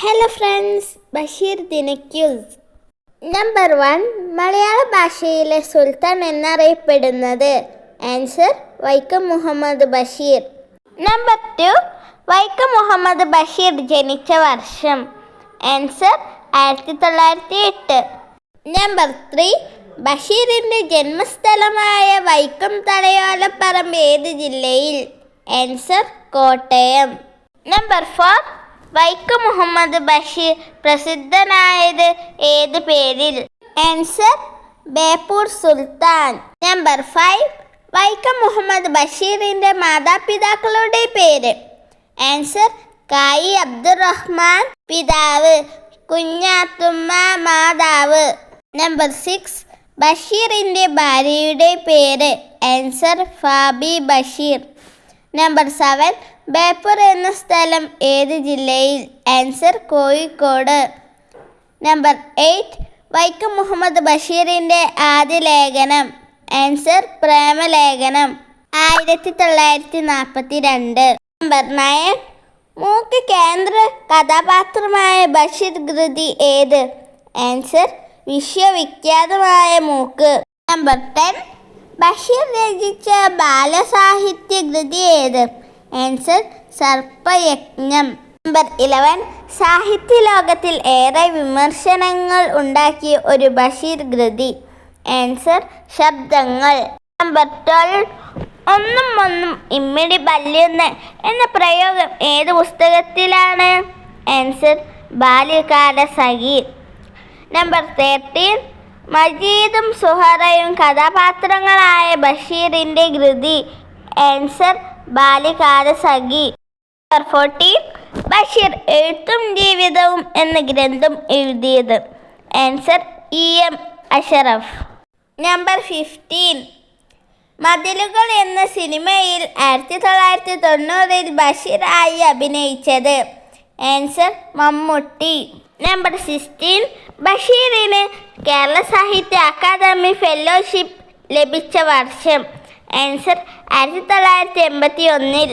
Hello friends, Basheer ദിനക്യൂസ്. Number 1, മലയാള ഭാഷയിലെ സുൽത്താൻ എന്നറിയപ്പെടുന്നത്. ആൻസർ വൈക്കം മുഹമ്മദ് ബഷീർ. നമ്പർ 2, വൈക്കം മുഹമ്മദ് ബഷീർ ജനിച്ച വർഷം. ആൻസർ 1908. നമ്പർ 3, ബഷീറിൻ്റെ ജന്മസ്ഥലമായ വൈക്കം തലയോലപ്പറമ്പ് ഏത് ജില്ലയിൽ? ആൻസർ കോട്ടയം. നമ്പർ 4, വൈക്കം മുഹമ്മദ് ബഷീർ പ്രസിദ്ധനായത് ഏത് പേരിൽ? ആൻസർ ബേപ്പൂർ സുൽത്താൻ. നമ്പർ 5, വൈക്കം മുഹമ്മദ് ബഷീറിൻ്റെ മാതാപിതാക്കളുടെ പേര്. ആൻസർ കായി അബ്ദുറഹ്മാൻ പിതാവ്, കുഞ്ഞാത്തുമ്മ മാതാവ്. നമ്പർ 6, ബഷീറിൻ്റെ ഭാര്യയുടെ പേര്. ആൻസർ ഫാബി ബഷീർ. നമ്പർ 7, ബേപ്പൂർ എന്ന സ്ഥലം ഏത് ജില്ലയിൽ? ആൻസർ കോഴിക്കോട്. നമ്പർ 8, വൈക്കം മുഹമ്മദ് ബഷീറിൻ്റെ ആദ്യ ലേഖനം. ആൻസർ പ്രേമലേഖനം, 1942. നമ്പർ 9, മൂക്ക് കേന്ദ്ര കഥാപാത്രമായ ബഷീർ കൃതി ഏത്? ആൻസർ വിശ്വവിഖ്യാതമായ മൂക്ക്. നമ്പർ 10, ബഷീർ രചിച്ച ബാലസാഹിത്യ കൃതി ഏത്? ആൻസർ സർപ്പയജ്ഞം. നമ്പർ 11, സാഹിത്യ ലോകത്തിൽ ഏറെ വിമർശനങ്ങൾ ഉണ്ടാക്കിയ ഒരു ബഷീർ കൃതി. ആൻസർ ശബ്ദങ്ങൾ. നമ്പർ 12, ഒന്നും ഒന്നും ഇമ്മിണി ബല്യൊന്ന് എന്ന പ്രയോഗം ഏത് പുസ്തകത്തിലാണ്? ആൻസർ ബാല്യകാലസഖി. നമ്പർ 13, മജീദും സുഹറയും കഥാപാത്രങ്ങളായ ബഷീറിൻ്റെ കൃതി. ആൻസർ ബാല്യകാലസഖി. നമ്പർ 14, ബഷീർ എഴുത്തും ജീവിതവും എന്ന ഗ്രന്ഥം എഴുതിയത്. Answer EM Ashraf. നമ്പർ 15, മതിലുകൾ എന്ന സിനിമയിൽ 1990 ബഷീർ ആയി അഭിനയിച്ചത്. ആൻസർ മമ്മൂട്ടി. നമ്പർ 16, ബഷീറിന് കേരള സാഹിത്യ അക്കാദമി ഫെലോഷിപ്പ് ലഭിച്ച വർഷം. ആൻസർ 1981.